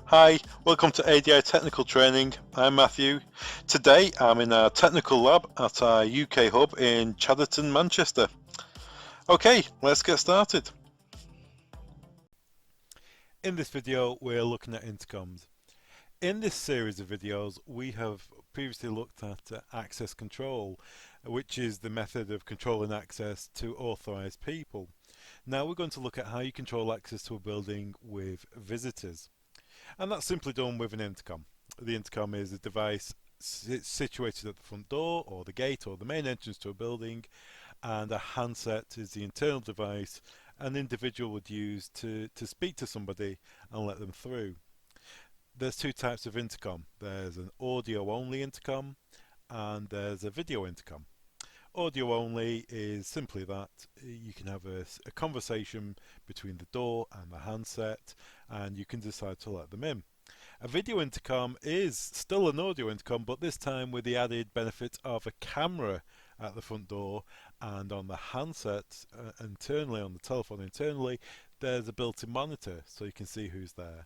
Hi, welcome to ADI Technical Training. I'm Matthew. Today I'm in our technical lab at our UK hub in Chadderton, Manchester. Okay, let's get started. In this video we're looking at intercoms. In this series of videos we have previously looked at access control, which is the method of controlling access to authorised people. Now we're going to look at how you control access to a building with visitors. And that's simply done with an intercom. The intercom is a device situated at the front door or the gate or the main entrance to a building, and a handset is the internal device an individual would use to speak to somebody and let them through. There's two types of intercom. There's an audio only intercom and there's a video intercom. Audio only is simply that you can have a conversation between the door and the handset, and you can decide to let them in. A video intercom is still an audio intercom, but this time with the added benefit of a camera at the front door, and on the handset internally, on the telephone internally, there's a built-in monitor so you can see who's there.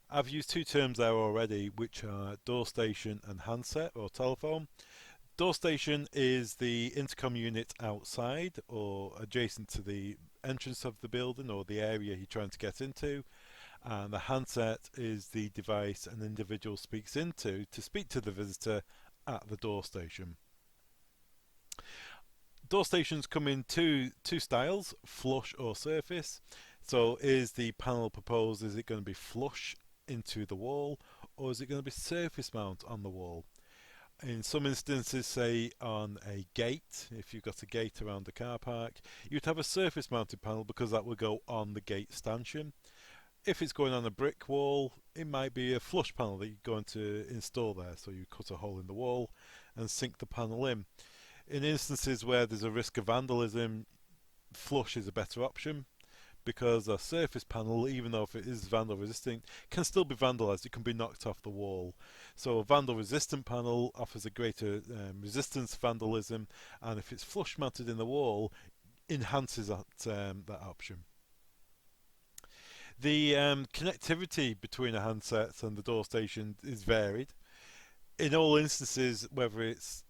I've used two terms there already, which are door station and handset or telephone. Door station is the intercom unit outside or adjacent to the entrance of the building or the area you're trying to get into, and the handset is the device an individual speaks into to speak to the visitor at the door station. Door stations come in two styles, flush or surface. So is the panel proposed, is it going to be flush into the wall, or is it going to be surface mount on the wall? In some instances, say on a gate, if you've got a gate around the car park, you'd have a surface mounted panel because that will go on the gate stanchion. If it's going on a brick wall, it might be a flush panel that you're going to install there. So you cut a hole in the wall and sink the panel in. In instances where there's a risk of vandalism, flush is a better option, because a surface panel, even though if it is vandal resistant, can still be vandalized. It can be knocked off the wall. So a vandal resistant panel offers a greater resistance to vandalism, and if it's flush mounted in the wall, enhances that option. The connectivity between a handset and the door station is varied. In all instances, regardless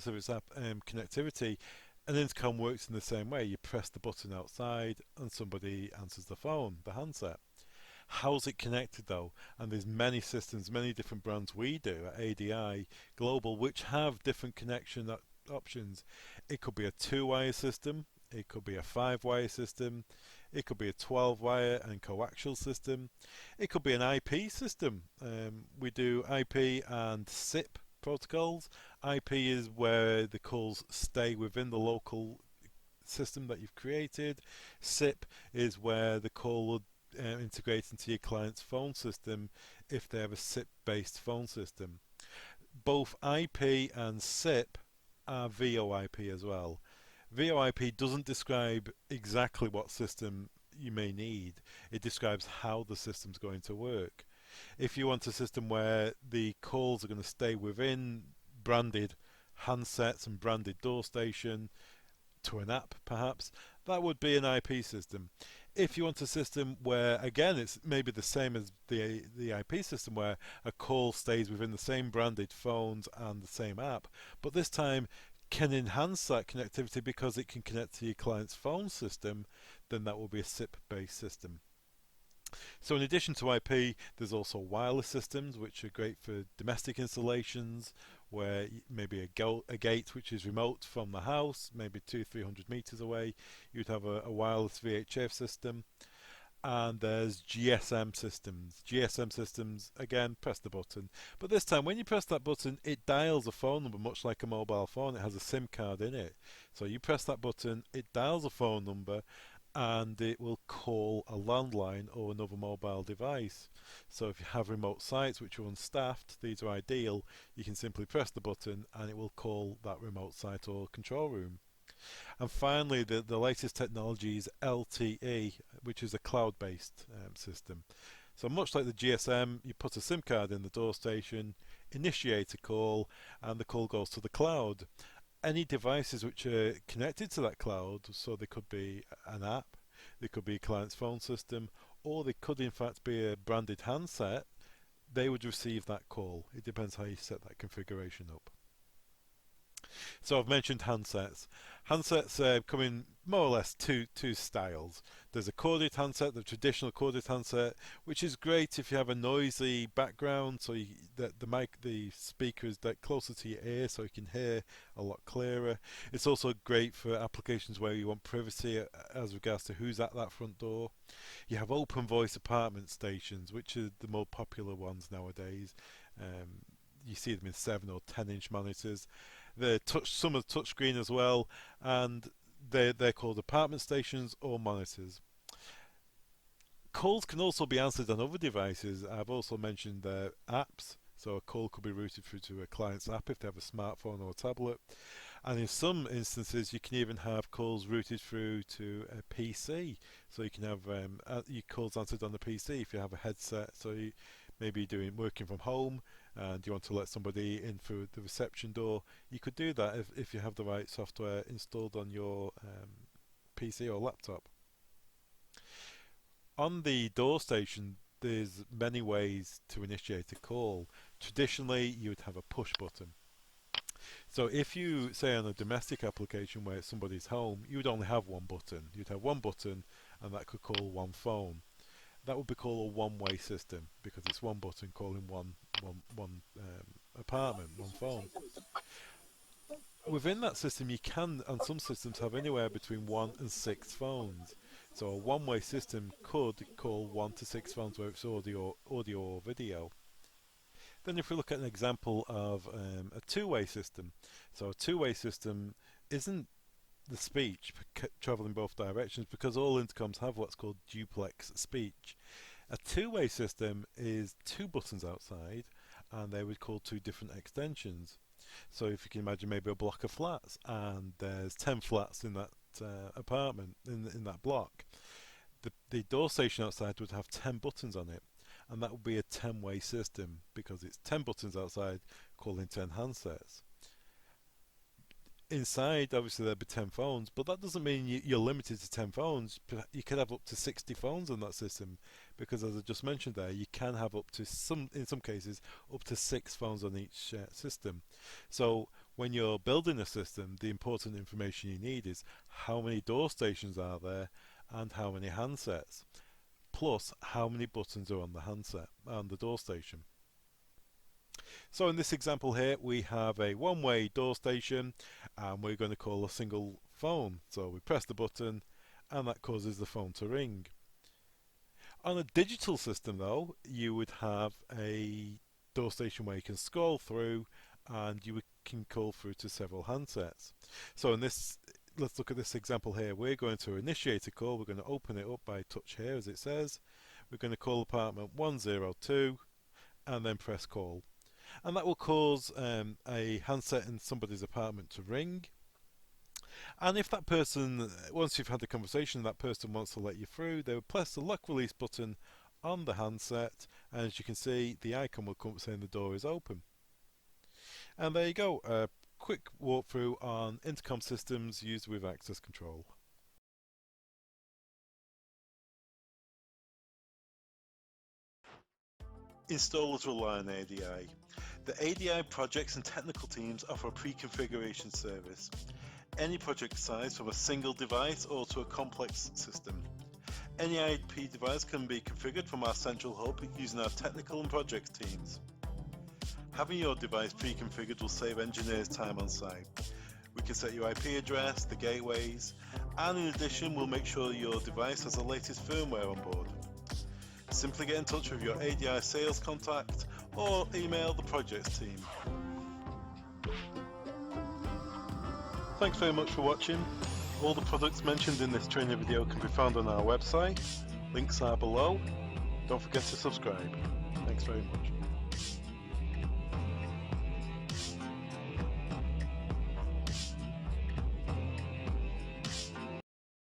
of its connectivity, an intercom works in the same way. You press the button outside and somebody answers the phone, the handset. How's it connected though? And there's many systems, many different brands we do at ADI Global which have different connection options. It could be a 2-wire system, it could be a 5-wire system, it could be a 12-wire and coaxial system, it could be an IP system. We do IP and SIP protocols. IP is where the calls stay within the local system that you've created. SIP is where the call will integrate into your client's phone system if they have a SIP-based phone system. Both IP and SIP are VoIP as well. VoIP doesn't describe exactly what system you may need. It describes how the system's going to work. If you want a system where the calls are going to stay within branded handsets and branded door station to an app perhaps, that would be an IP system. If you want a system where again it's maybe the same as the IP system where a call stays within the same branded phones and the same app, but this time can enhance that connectivity because it can connect to your client's phone system, then that will be a SIP based system. So in addition to IP, there's also wireless systems which are great for domestic installations where maybe a gate which is remote from the house, maybe 200-300 meters away, you'd have a wireless VHF system. And there's GSM systems. GSM systems, again, press the button. But this time, when you press that button, it dials a phone number, much like a mobile phone. It has a SIM card in it. So you press that button, it dials a phone number, and it will call a landline or another mobile device. So if you have remote sites which are unstaffed, these are ideal. You can simply press the button and it will call that remote site or control room. And finally, the latest technology is LTE, which is a cloud-based system. So much like the GSM, you put a SIM card in the door station, initiate a call, and the call goes to the cloud. Any devices which are connected to that cloud, so they could be an app, they could be a client's phone system, or they could in fact be a branded handset, they would receive that call. It depends how you set that configuration up. So I've mentioned handsets. Handsets come in more or less two styles. There's a corded handset, the traditional corded handset, which is great if you have a noisy background, so the speaker is closer to your ear, so you can hear a lot clearer. It's also great for applications where you want privacy as regards to who's at that front door. You have open voice apartment stations, which are the more popular ones nowadays. You see them in 7 or 10-inch monitors. Some are touchscreen as well, and they're called apartment stations or monitors. Calls can also be answered on other devices. I've also mentioned apps, so a call could be routed through to a client's app if they have a smartphone or a tablet. And in some instances, you can even have calls routed through to a PC, so you can have your calls answered on the PC if you have a headset. So you maybe working from home and you want to let somebody in through the reception door, you could do that if you have the right software installed on your PC or laptop. On the door station, there's many ways to initiate a call. Traditionally, you would have a push button. So if you say on a domestic application where somebody's home, you would only have one button. You'd have one button and that could call one phone. That would be called a one-way system because it's one button calling one apartment, one phone. Within that system, you can, on some systems, have anywhere between 1 and 6 phones. So a one-way system could call 1 to 6 phones, whether it's audio or video. Then if we look at an example of a two-way system, so a two-way system isn't the speech traveling both directions because all intercoms have what's called duplex speech. A two-way system is 2 buttons outside and they would call 2 different extensions. So if you can imagine maybe a block of flats and there's 10 flats in that apartment, in that block, the door station outside would have 10 buttons on it, and that would be a 10-way system because it's 10 buttons outside calling 10 handsets. Inside, obviously, there'd be 10 phones, but that doesn't mean you're limited to 10 phones. You could have up to 60 phones on that system because, as I just mentioned there, you can have up to in some cases, up to 6 phones on each system. So when you're building a system, the important information you need is how many door stations are there and how many handsets, plus how many buttons are on the handset and the door station. So in this example here, we have a one-way door station and we're going to call a single phone. So we press the button and that causes the phone to ring. On a digital system though, you would have a door station where you can scroll through and you can call through to several handsets. So in this, let's look at this example here. We're going to initiate a call. We're going to open it up by touch here as it says. We're going to call apartment 102 and then press call. And that will cause a handset in somebody's apartment to ring. And if that person, once you've had the conversation, that person wants to let you through, they will press the lock release button on the handset, and as you can see, the icon will come up saying the door is open. And there you go, a quick walkthrough on intercom systems used with access control. Installers rely on ADI. The ADI projects and technical teams offer a pre-configuration service. Any project size from a single device or to a complex system. Any IP device can be configured from our central hub using our technical and project teams. Having your device pre-configured will save engineers time on site. We can set your IP address, the gateways, and in addition we'll make sure your device has the latest firmware on board. Simply get in touch with your ADI sales contact or email the projects team. Thanks very much for watching. All the products mentioned in this training video can be found on our website. Links are below. Don't forget to subscribe. Thanks very much.